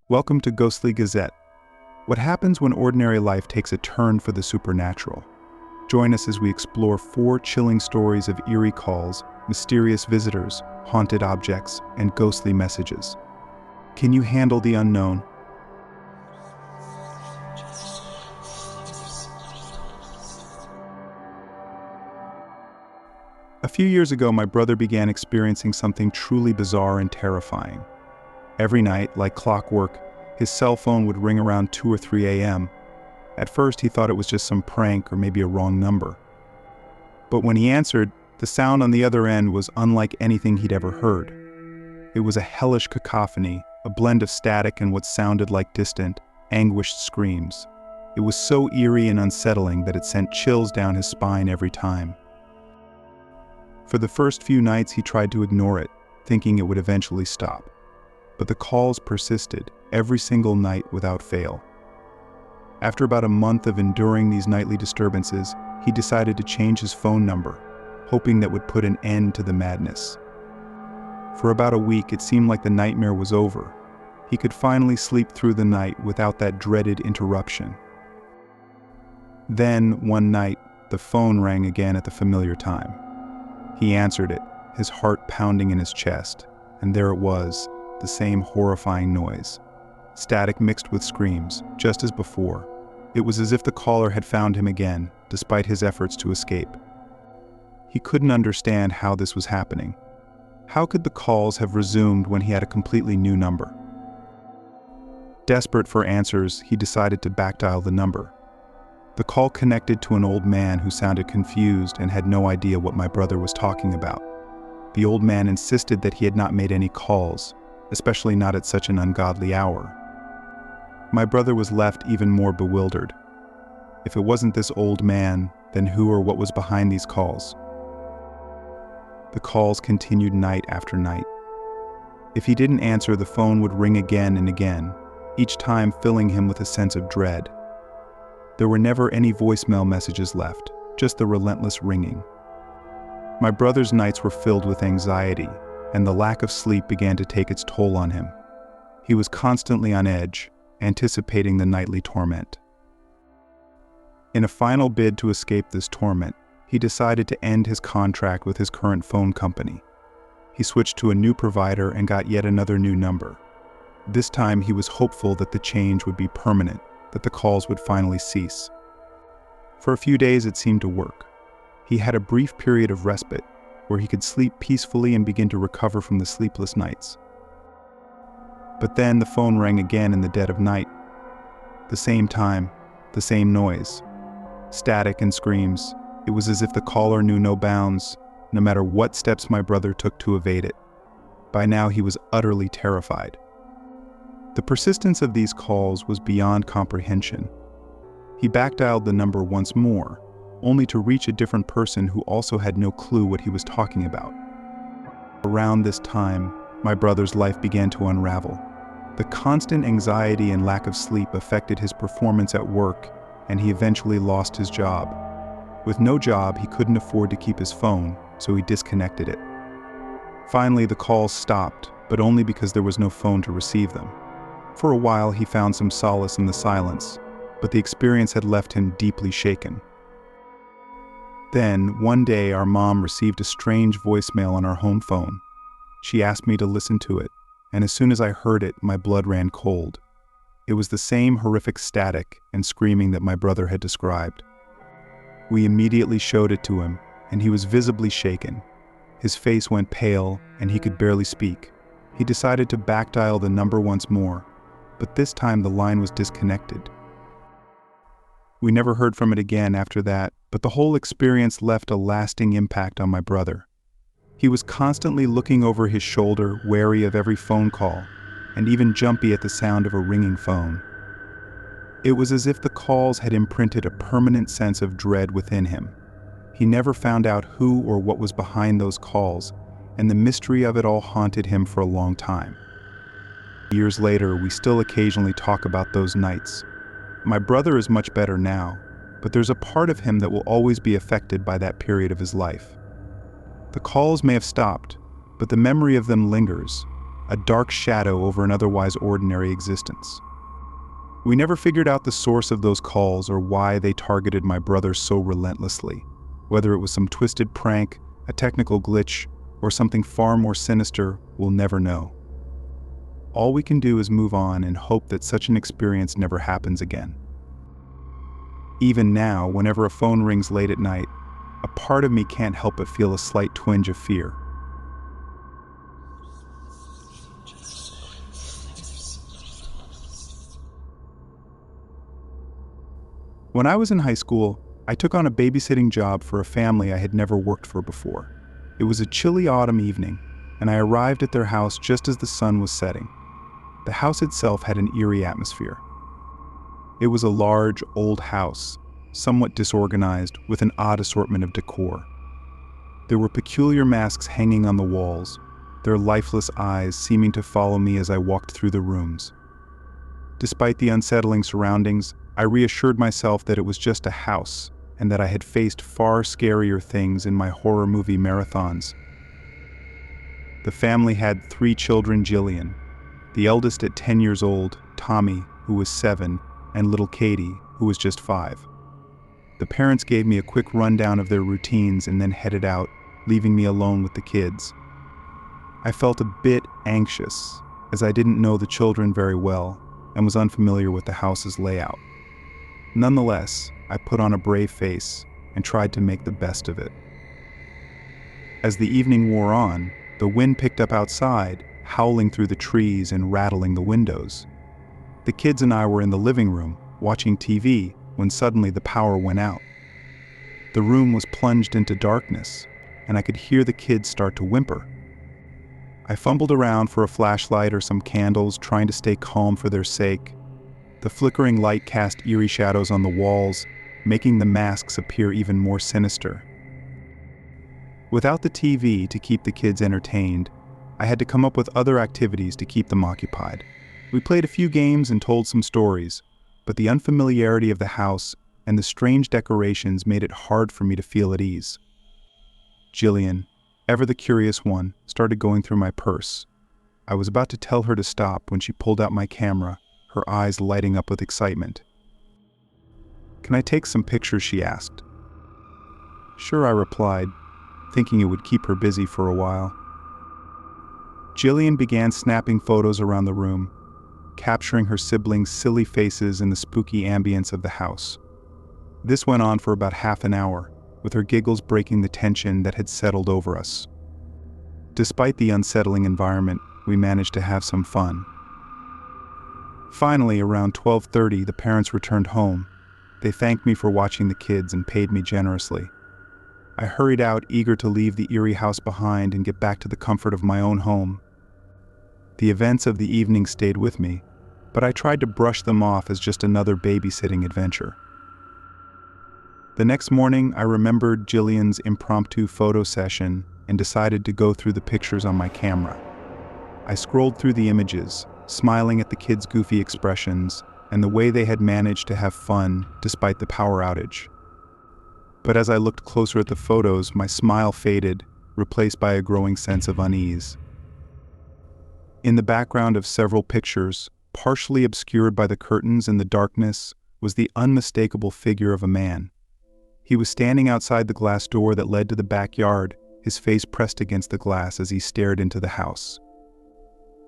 Welcome to Ghostly Gazette. What happens when ordinary life takes a turn for the supernatural? Join us as we explore 4 chilling stories of eerie calls, mysterious visitors, haunted objects, and ghostly messages. Can you handle the unknown? A few years ago, my brother began experiencing something truly bizarre and terrifying. Every night, like clockwork, his cell phone would ring around 2 or 3 a.m. At first, he thought it was just some prank or maybe a wrong number. But when he answered, the sound on the other end was unlike anything he'd ever heard. It was a hellish cacophony, a blend of static and what sounded like distant, anguished screams. It was so eerie and unsettling that it sent chills down his spine every time. For the first few nights, he tried to ignore it, thinking it would eventually stop. But the calls persisted, every single night without fail. After about a month of enduring these nightly disturbances, he decided to change his phone number, hoping that would put an end to the madness. For about a week, it seemed like the nightmare was over. He could finally sleep through the night without that dreaded interruption. Then, one night, the phone rang again at the familiar time. He answered it, his heart pounding in his chest, and there it was, the same horrifying noise. Static mixed with screams, just as before. It was as if the caller had found him again, despite his efforts to escape. He couldn't understand how this was happening. How could the calls have resumed when he had a completely new number? Desperate for answers, he decided to backdial the number. The call connected to an old man who sounded confused and had no idea what my brother was talking about. The old man insisted that he had not made any calls, especially not at such an ungodly hour. My brother was left even more bewildered. If it wasn't this old man, then who or what was behind these calls? The calls continued night after night. If he didn't answer, the phone would ring again and again, each time filling him with a sense of dread. There were never any voicemail messages left, just the relentless ringing. My brother's nights were filled with anxiety, and the lack of sleep began to take its toll on him. He was constantly on edge, anticipating the nightly torment. In a final bid to escape this torment, he decided to end his contract with his current phone company. He switched to a new provider and got yet another new number. This time he was hopeful that the change would be permanent, that the calls would finally cease. For a few days it seemed to work. He had a brief period of respite, where he could sleep peacefully and begin to recover from the sleepless nights. But then the phone rang again in the dead of night. The same time, the same noise. Static and screams. It was as if the caller knew no bounds, no matter what steps my brother took to evade it. By now he was utterly terrified. The persistence of these calls was beyond comprehension. He backdialed the number once more, only to reach a different person who also had no clue what he was talking about. Around this time, my brother's life began to unravel. The constant anxiety and lack of sleep affected his performance at work, and he eventually lost his job. With no job, he couldn't afford to keep his phone, so he disconnected it. Finally, the calls stopped, but only because there was no phone to receive them. For a while, he found some solace in the silence, but the experience had left him deeply shaken. Then, one day, our mom received a strange voicemail on our home phone. She asked me to listen to it, and as soon as I heard it, my blood ran cold. It was the same horrific static and screaming that my brother had described. We immediately showed it to him, and he was visibly shaken. His face went pale, and he could barely speak. He decided to backdial the number once more, but this time the line was disconnected. We never heard from it again after that, but the whole experience left a lasting impact on my brother. He was constantly looking over his shoulder, wary of every phone call, and even jumpy at the sound of a ringing phone. It was as if the calls had imprinted a permanent sense of dread within him. He never found out who or what was behind those calls, and the mystery of it all haunted him for a long time. Years later, we still occasionally talk about those nights. My brother is much better now, but there's a part of him that will always be affected by that period of his life. The calls may have stopped, but the memory of them lingers, a dark shadow over an otherwise ordinary existence. We never figured out the source of those calls or why they targeted my brother so relentlessly, whether it was some twisted prank, a technical glitch, or something far more sinister. We'll never know. All we can do is move on and hope that such an experience never happens again. Even now, whenever a phone rings late at night, a part of me can't help but feel a slight twinge of fear. When I was in high school, I took on a babysitting job for a family I had never worked for before. It was a chilly autumn evening, and I arrived at their house just as the sun was setting. The house itself had an eerie atmosphere. It was a large, old house, somewhat disorganized, with an odd assortment of decor. There were peculiar masks hanging on the walls, their lifeless eyes seeming to follow me as I walked through the rooms. Despite the unsettling surroundings, I reassured myself that it was just a house, and that I had faced far scarier things in my horror movie marathons. The family had 3 children: Jillian, the eldest at 10 years old, Tommy, who was 7, and little Katie, who was just 5. The parents gave me a quick rundown of their routines and then headed out, leaving me alone with the kids. I felt a bit anxious, as I didn't know the children very well and was unfamiliar with the house's layout. Nonetheless, I put on a brave face and tried to make the best of it. As the evening wore on, the wind picked up outside, howling through the trees and rattling the windows. The kids and I were in the living room, watching TV, when suddenly the power went out. The room was plunged into darkness, and I could hear the kids start to whimper. I fumbled around for a flashlight or some candles, trying to stay calm for their sake. The flickering light cast eerie shadows on the walls, making the masks appear even more sinister. Without the TV to keep the kids entertained, I had to come up with other activities to keep them occupied. We played a few games and told some stories, but the unfamiliarity of the house and the strange decorations made it hard for me to feel at ease. Jillian, ever the curious one, started going through my purse. I was about to tell her to stop when she pulled out my camera, her eyes lighting up with excitement. "Can I take some pictures?" she asked. "Sure," I replied, thinking it would keep her busy for a while. Jillian began snapping photos around the room, capturing her siblings' silly faces in the spooky ambience of the house. This went on for about half an hour, with her giggles breaking the tension that had settled over us. Despite the unsettling environment, we managed to have some fun. Finally, around 12:30, the parents returned home. They thanked me for watching the kids and paid me generously. I hurried out, eager to leave the eerie house behind and get back to the comfort of my own home. The events of the evening stayed with me, but I tried to brush them off as just another babysitting adventure. The next morning, I remembered Jillian's impromptu photo session and decided to go through the pictures on my camera. I scrolled through the images, smiling at the kids' goofy expressions and the way they had managed to have fun despite the power outage. But as I looked closer at the photos, my smile faded, replaced by a growing sense of unease. In the background of several pictures, partially obscured by the curtains and the darkness, was the unmistakable figure of a man. He was standing outside the glass door that led to the backyard, his face pressed against the glass as he stared into the house.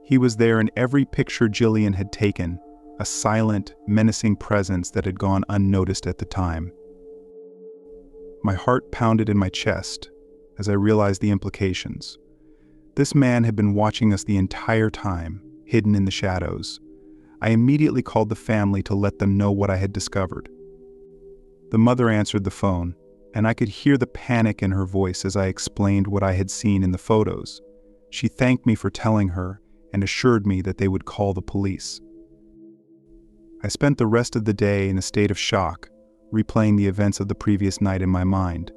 He was there in every picture Jillian had taken, a silent, menacing presence that had gone unnoticed at the time. My heart pounded in my chest as I realized the implications. This man had been watching us the entire time, hidden in the shadows. I immediately called the family to let them know what I had discovered. The mother answered the phone, and I could hear the panic in her voice as I explained what I had seen in the photos. She thanked me for telling her and assured me that they would call the police. I spent the rest of the day in a state of shock, replaying the events of the previous night in my mind.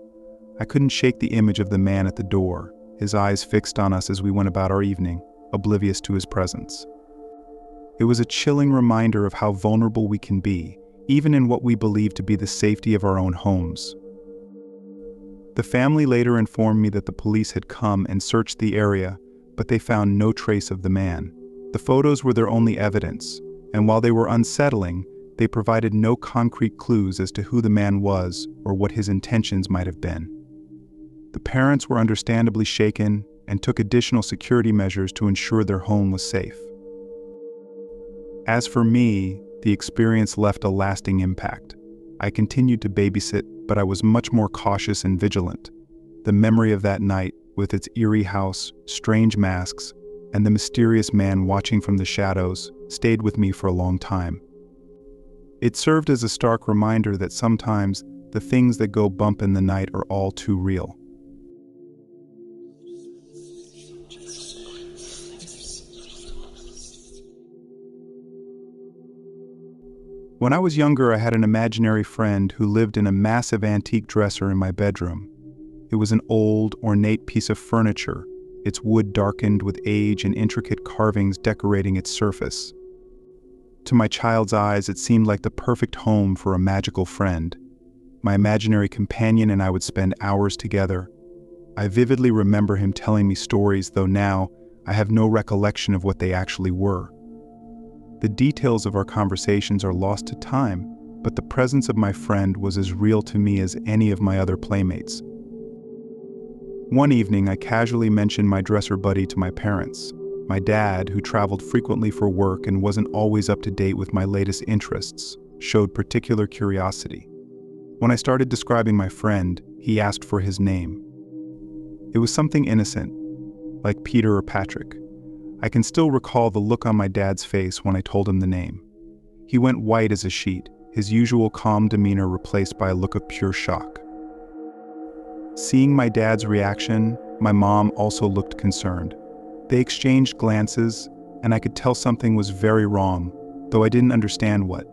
I couldn't shake the image of the man at the door, his eyes fixed on us as we went about our evening, oblivious to his presence. It was a chilling reminder of how vulnerable we can be, even in what we believe to be the safety of our own homes. The family later informed me that the police had come and searched the area, but they found no trace of the man. The photos were their only evidence, and while they were unsettling, they provided no concrete clues as to who the man was or what his intentions might have been. The parents were understandably shaken and took additional security measures to ensure their home was safe. As for me, the experience left a lasting impact. I continued to babysit, but I was much more cautious and vigilant. The memory of that night, with its eerie house, strange masks, and the mysterious man watching from the shadows, stayed with me for a long time. It served as a stark reminder that sometimes the things that go bump in the night are all too real. When I was younger, I had an imaginary friend who lived in a massive antique dresser in my bedroom. It was an old, ornate piece of furniture, its wood darkened with age and intricate carvings decorating its surface. To my child's eyes, it seemed like the perfect home for a magical friend. My imaginary companion and I would spend hours together. I vividly remember him telling me stories, though now I have no recollection of what they actually were. The details of our conversations are lost to time, but the presence of my friend was as real to me as any of my other playmates. One evening, I casually mentioned my dresser buddy to my parents. My dad, who traveled frequently for work and wasn't always up to date with my latest interests, showed particular curiosity. When I started describing my friend, he asked for his name. It was something innocent, like Peter or Patrick. I can still recall the look on my dad's face when I told him the name. He went white as a sheet, his usual calm demeanor replaced by a look of pure shock. Seeing my dad's reaction, my mom also looked concerned. They exchanged glances, and I could tell something was very wrong, though I didn't understand what.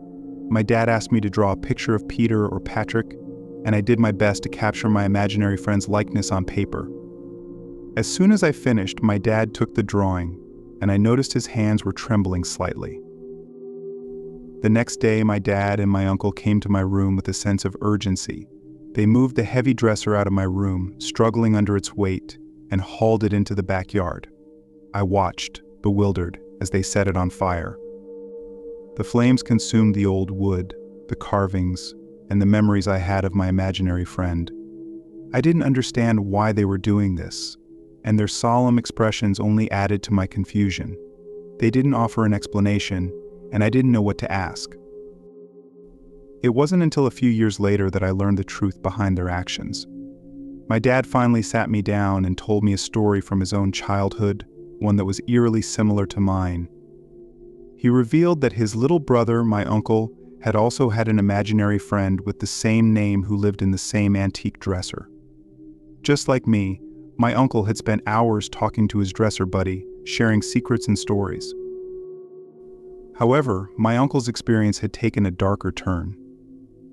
My dad asked me to draw a picture of Peter or Patrick, and I did my best to capture my imaginary friend's likeness on paper. As soon as I finished, my dad took the drawing, and I noticed his hands were trembling slightly. The next day, my dad and my uncle came to my room with a sense of urgency. They moved the heavy dresser out of my room, struggling under its weight, and hauled it into the backyard. I watched, bewildered, as they set it on fire. The flames consumed the old wood, the carvings, and the memories I had of my imaginary friend. I didn't understand why they were doing this, and their solemn expressions only added to my confusion. They didn't offer an explanation, and I didn't know what to ask. It wasn't until a few years later that I learned the truth behind their actions. My dad finally sat me down and told me a story from his own childhood, one that was eerily similar to mine. He revealed that his little brother, my uncle, had also had an imaginary friend with the same name who lived in the same antique dresser. Just like me, my uncle had spent hours talking to his dresser buddy, sharing secrets and stories. However, my uncle's experience had taken a darker turn.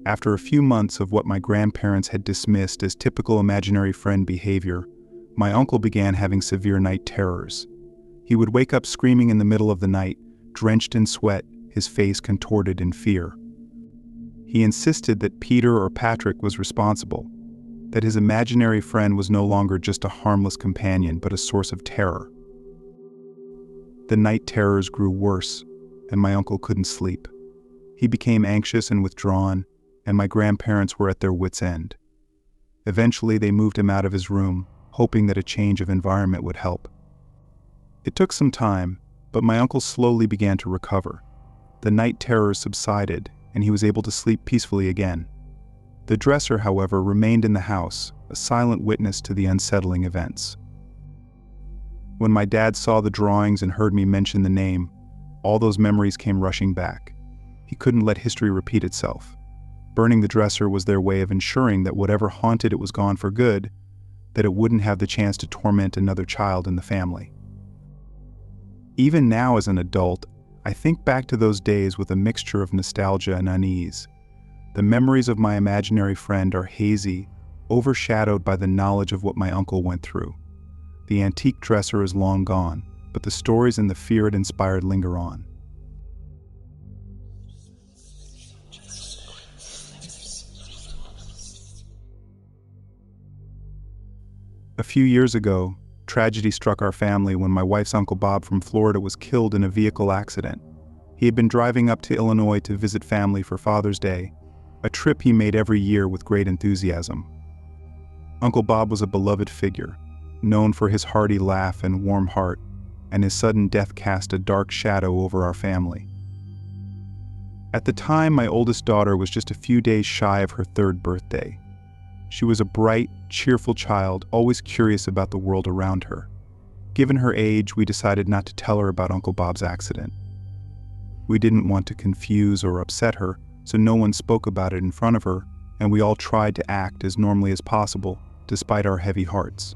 After a few months of what my grandparents had dismissed as typical imaginary friend behavior, my uncle began having severe night terrors. He would wake up screaming in the middle of the night, drenched in sweat, his face contorted in fear. He insisted that Peter or Patrick was responsible, that his imaginary friend was no longer just a harmless companion but a source of terror. The night terrors grew worse, and my uncle couldn't sleep. He became anxious and withdrawn, and my grandparents were at their wits' end. Eventually, they moved him out of his room, hoping that a change of environment would help. It took some time, but my uncle slowly began to recover. The night terrors subsided, and he was able to sleep peacefully again. The dresser, however, remained in the house, a silent witness to the unsettling events. When my dad saw the drawings and heard me mention the name, all those memories came rushing back. He couldn't let history repeat itself. Burning the dresser was their way of ensuring that whatever haunted it was gone for good, that it wouldn't have the chance to torment another child in the family. Even now as an adult, I think back to those days with a mixture of nostalgia and unease. The memories of my imaginary friend are hazy, overshadowed by the knowledge of what my uncle went through. The antique dresser is long gone, but the stories and the fear it inspired linger on. A few years ago, Tragedy struck our family when my wife's Uncle Bob from Florida was killed in a vehicle accident. He had been driving up to Illinois to visit family for Father's Day, a trip he made every year with great enthusiasm. Uncle Bob was a beloved figure, known for his hearty laugh and warm heart, and his sudden death cast a dark shadow over our family. At the time, my oldest daughter was just a few days shy of her 3rd birthday. She was a bright, cheerful child, always curious about the world around her. Given her age, we decided not to tell her about Uncle Bob's accident. We didn't want to confuse or upset her, so no one spoke about it in front of her, and we all tried to act as normally as possible, despite our heavy hearts.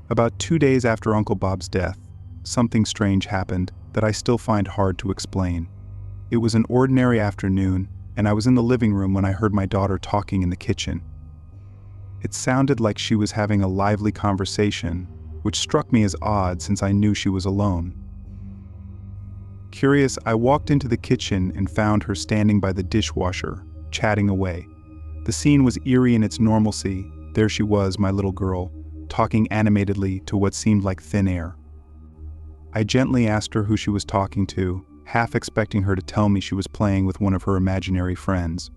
About 2 days after Uncle Bob's death, something strange happened that I still find hard to explain. It was an ordinary afternoon, and I was in the living room when I heard my daughter talking in the kitchen. It sounded like she was having a lively conversation, which struck me as odd since I knew she was alone. Curious, I walked into the kitchen and found her standing by the dishwasher, chatting away. The scene was eerie in its normalcy. There she was, my little girl, talking animatedly to what seemed like thin air. I gently asked her who she was talking to, half expecting her to tell me she was playing with one of her imaginary friends.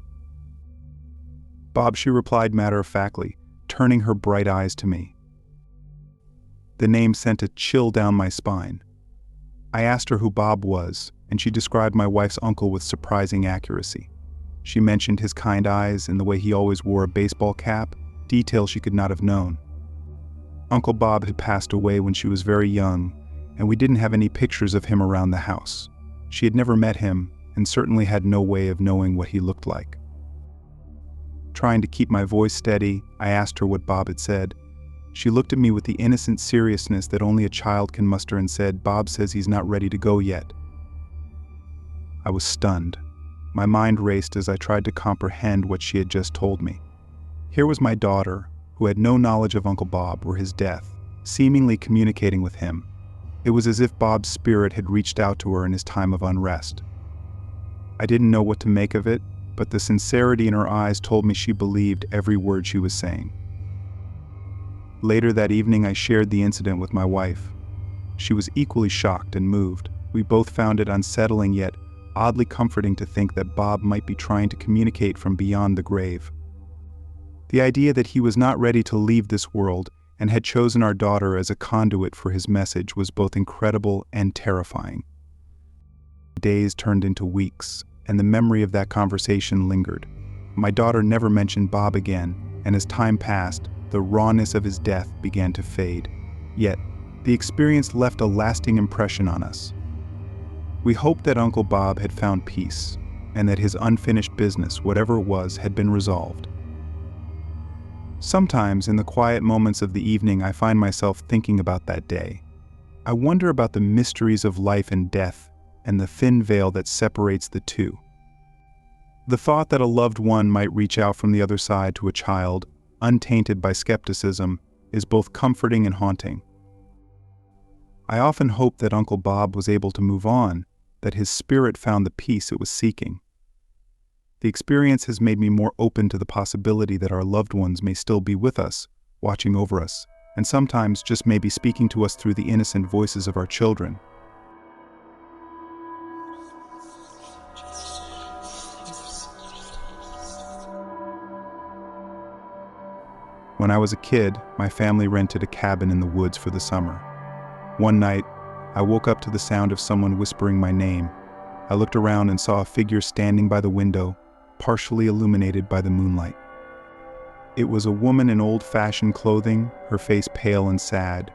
"Bob," she replied matter-of-factly, turning her bright eyes to me. The name sent a chill down my spine. I asked her who Bob was, and she described my wife's uncle with surprising accuracy. She mentioned his kind eyes and the way he always wore a baseball cap, details she could not have known. Uncle Bob had passed away when she was very young, and we didn't have any pictures of him around the house. She had never met him, and certainly had no way of knowing what he looked like. Trying to keep my voice steady, I asked her what Bob had said. She looked at me with the innocent seriousness that only a child can muster and said, "Bob says he's not ready to go yet." I was stunned. My mind raced as I tried to comprehend what she had just told me. Here was my daughter, who had no knowledge of Uncle Bob or his death, seemingly communicating with him. It was as if Bob's spirit had reached out to her in his time of unrest. I didn't know what to make of it, but the sincerity in her eyes told me she believed every word she was saying. Later that evening, I shared the incident with my wife. She was equally shocked and moved. We both found it unsettling yet oddly comforting to think that Bob might be trying to communicate from beyond the grave. The idea that he was not ready to leave this world and had chosen our daughter as a conduit for his message was both incredible and terrifying. Days turned into weeks, and the memory of that conversation lingered. My daughter never mentioned Bob again, and as time passed, the rawness of his death began to fade. Yet, the experience left a lasting impression on us. We hoped that Uncle Bob had found peace, and that his unfinished business, whatever it was, had been resolved. Sometimes, in the quiet moments of the evening, I find myself thinking about that day. I wonder about the mysteries of life and death, and the thin veil that separates the two. The thought that a loved one might reach out from the other side to a child, untainted by skepticism, is both comforting and haunting. I often hope that Uncle Bob was able to move on, that his spirit found the peace it was seeking. The experience has made me more open to the possibility that our loved ones may still be with us, watching over us, and sometimes just maybe speaking to us through the innocent voices of our children. When I was a kid, my family rented a cabin in the woods for the summer. One night, I woke up to the sound of someone whispering my name. I looked around and saw a figure standing by the window, partially illuminated by the moonlight. It was a woman in old-fashioned clothing, her face pale and sad.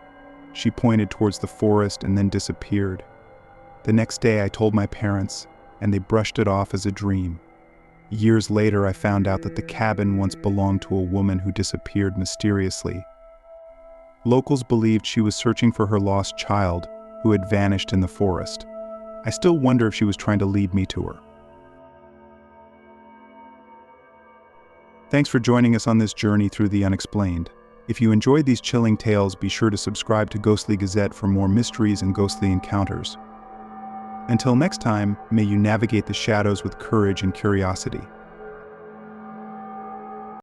She pointed towards the forest and then disappeared. The next day I told my parents, and they brushed it off as a dream. Years later, I found out that the cabin once belonged to a woman who disappeared mysteriously. Locals believed she was searching for her lost child, who had vanished in the forest. I still wonder if she was trying to lead me to her. Thanks for joining us on this journey through the unexplained. If you enjoyed these chilling tales, be sure to subscribe to Ghostly Gazette for more mysteries and ghostly encounters. Until next time, may you navigate the shadows with courage and curiosity.